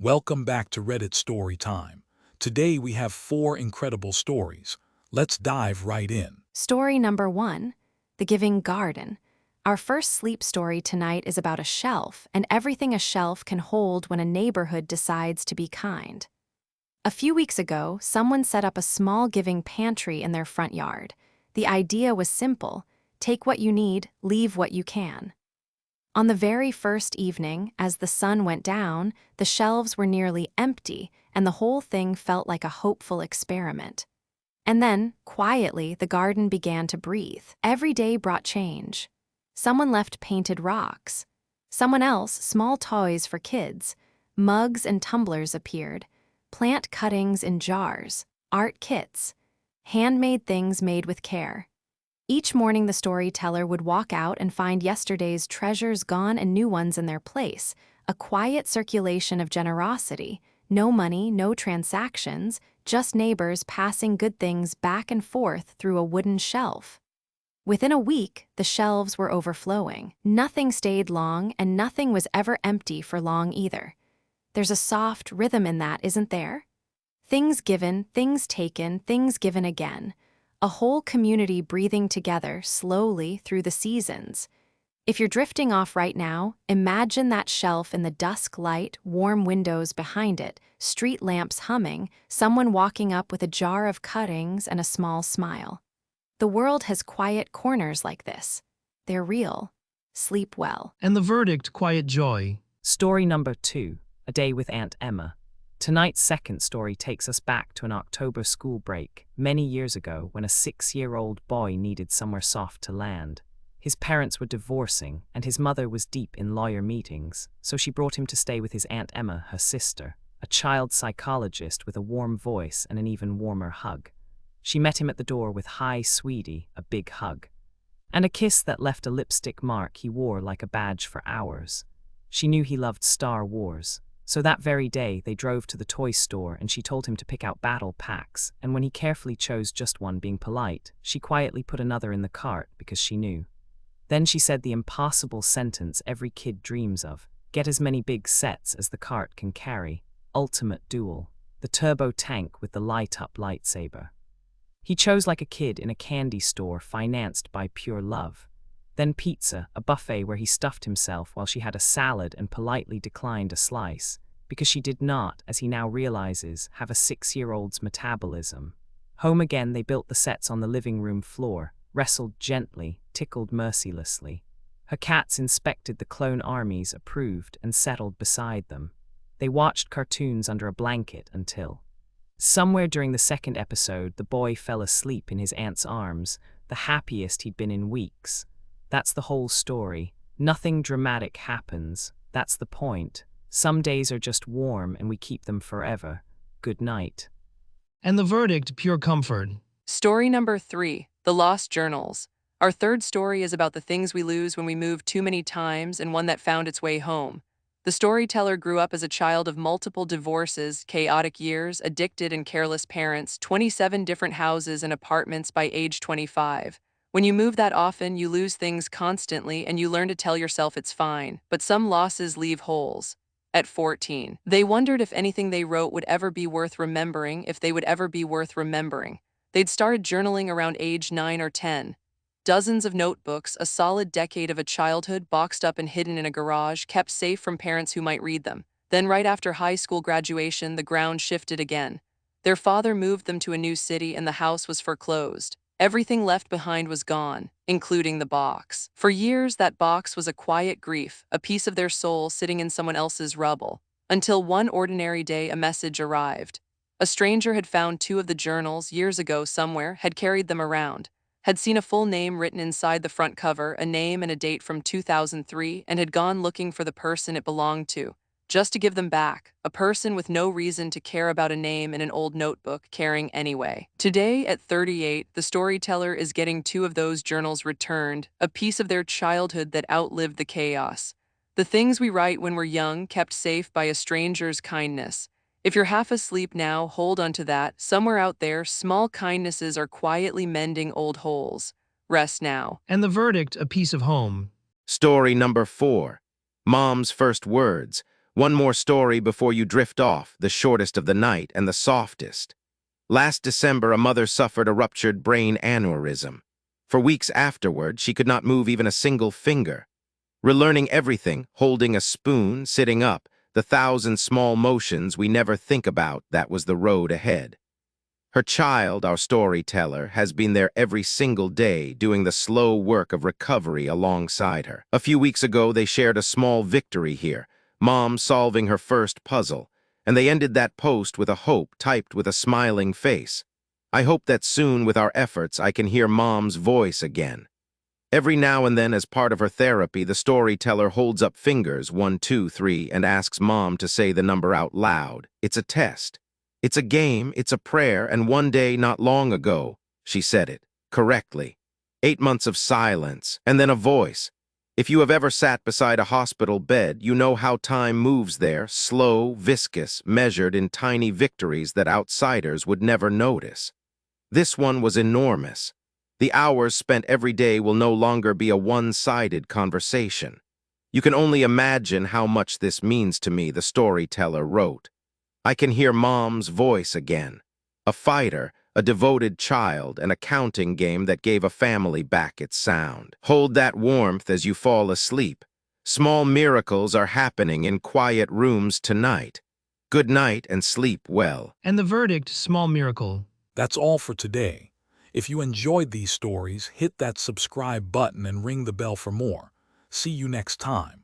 Welcome back to Reddit Story Time. Today we have four incredible stories. Let's dive right in. Story number 1, The Giving Garden. Our first sleep story tonight is about a shelf and everything a shelf can hold when a neighborhood decides to be kind. A few weeks ago, someone set up a small giving pantry in their front yard. The idea was simple: take what you need, leave what you can. On the very first evening, as the sun went down, the shelves were nearly empty, and the whole thing felt like a hopeful experiment. And then, quietly, the garden began to breathe. Every day brought change. Someone left painted rocks. Someone else, small toys for kids. Mugs and tumblers appeared. Plant cuttings in jars. Art kits. Handmade things made with care. Each morning the storyteller would walk out and find yesterday's treasures gone and new ones in their place. A quiet circulation of generosity. No money, no transactions, just neighbors passing good things back and forth through a wooden shelf. Within a week, the shelves were overflowing. Nothing stayed long, and nothing was ever empty for long either. There's a soft rhythm in that, isn't there? Things given, things taken, things given again. A whole community breathing together slowly through the seasons. If you're drifting off right now, imagine that shelf in the dusk light, warm windows behind it, street lamps humming, someone walking up with a jar of cuttings and a small smile. The world has quiet corners like this. They're real. Sleep well. And the verdict, quiet joy. Story number 2, A Day with Aunt Emma. Tonight's second story takes us back to an October school break, many years ago, when a 6-year-old boy needed somewhere soft to land. His parents were divorcing, and his mother was deep in lawyer meetings, so she brought him to stay with his Aunt Emma, her sister, a child psychologist with a warm voice and an even warmer hug. She met him at the door with "Hi, sweetie," a big hug, and a kiss that left a lipstick mark he wore like a badge for hours. She knew he loved Star Wars. So that very day, they drove to the toy store and she told him to pick out battle packs, and when he carefully chose just one, being polite, she quietly put another in the cart because she knew. Then she said the impossible sentence every kid dreams of: get as many big sets as the cart can carry. Ultimate duel. The turbo tank with the light-up lightsaber. He chose like a kid in a candy store financed by pure love. Then pizza, a buffet where he stuffed himself while she had a salad and politely declined a slice, because she did not, as he now realizes, have a 6-year-old's metabolism. Home again, they built the sets on the living room floor, wrestled gently, tickled mercilessly. Her cats inspected the clone armies, approved, and settled beside them. They watched cartoons under a blanket until... Somewhere during the second episode, the boy fell asleep in his aunt's arms, the happiest he'd been in weeks. That's the whole story. Nothing dramatic happens. That's the point. Some days are just warm and we keep them forever. Good night. And the verdict, pure comfort. Story number 3, The Lost Journals. Our third story is about the things we lose when we move too many times and one that found its way home. The storyteller grew up as a child of multiple divorces, chaotic years, addicted and careless parents, 27 different houses and apartments by age 25. When you move that often, you lose things constantly and you learn to tell yourself it's fine, but some losses leave holes. At 14, they wondered if anything they wrote would ever be worth remembering, if they would ever be worth remembering. They'd started journaling around age 9 or 10. Dozens of notebooks, a solid decade of a childhood boxed up and hidden in a garage, kept safe from parents who might read them. Then right after high school graduation, the ground shifted again. Their father moved them to a new city and the house was foreclosed. Everything left behind was gone, including the box. For years, that box was a quiet grief, a piece of their soul sitting in someone else's rubble. Until one ordinary day, a message arrived. A stranger had found 2 of the journals years ago somewhere, had carried them around, had seen a full name written inside the front cover, a name and a date from 2003, and had gone looking for the person it belonged to, just to give them back, a person with no reason to care about a name in an old notebook, caring anyway. Today, at 38, the storyteller is getting 2 of those journals returned, a piece of their childhood that outlived the chaos. The things we write when we're young, kept safe by a stranger's kindness. If you're half asleep now, hold on to that. Somewhere out there, small kindnesses are quietly mending old holes. Rest now. And the verdict, a piece of home. Story number 4, Mom's First Words. One more story before you drift off, the shortest of the night and the softest. Last December, a mother suffered a ruptured brain aneurysm. For weeks afterward, she could not move even a single finger. Relearning everything, holding a spoon, sitting up, the thousand small motions we never think about, that was the road ahead. Her child, our storyteller, has been there every single day doing the slow work of recovery alongside her. A few weeks ago, they shared a small victory here, Mom solving her first puzzle, and they ended that post with a hope typed with a smiling face. I hope that soon, with our efforts, I can hear Mom's voice again. Every now and then, as part of her therapy, the storyteller holds up fingers, 1, 2, 3, and asks Mom to say the number out loud. It's a test. It's a game, it's a prayer, and one day not long ago, she said it, correctly. 8 months of silence, and then a voice. If you have ever sat beside a hospital bed, you know how time moves there, slow, viscous, measured in tiny victories that outsiders would never notice. This one was enormous. The hours spent every day will no longer be a one-sided conversation. You can only imagine how much this means to me, the storyteller wrote. I can hear Mom's voice again. A fighter, a devoted child, an accounting game that gave a family back its sound. Hold that warmth as you fall asleep. Small miracles are happening in quiet rooms tonight. Good night and sleep well. And the verdict, small miracle. That's all for today. If you enjoyed these stories, hit that subscribe button and ring the bell for more. See you next time.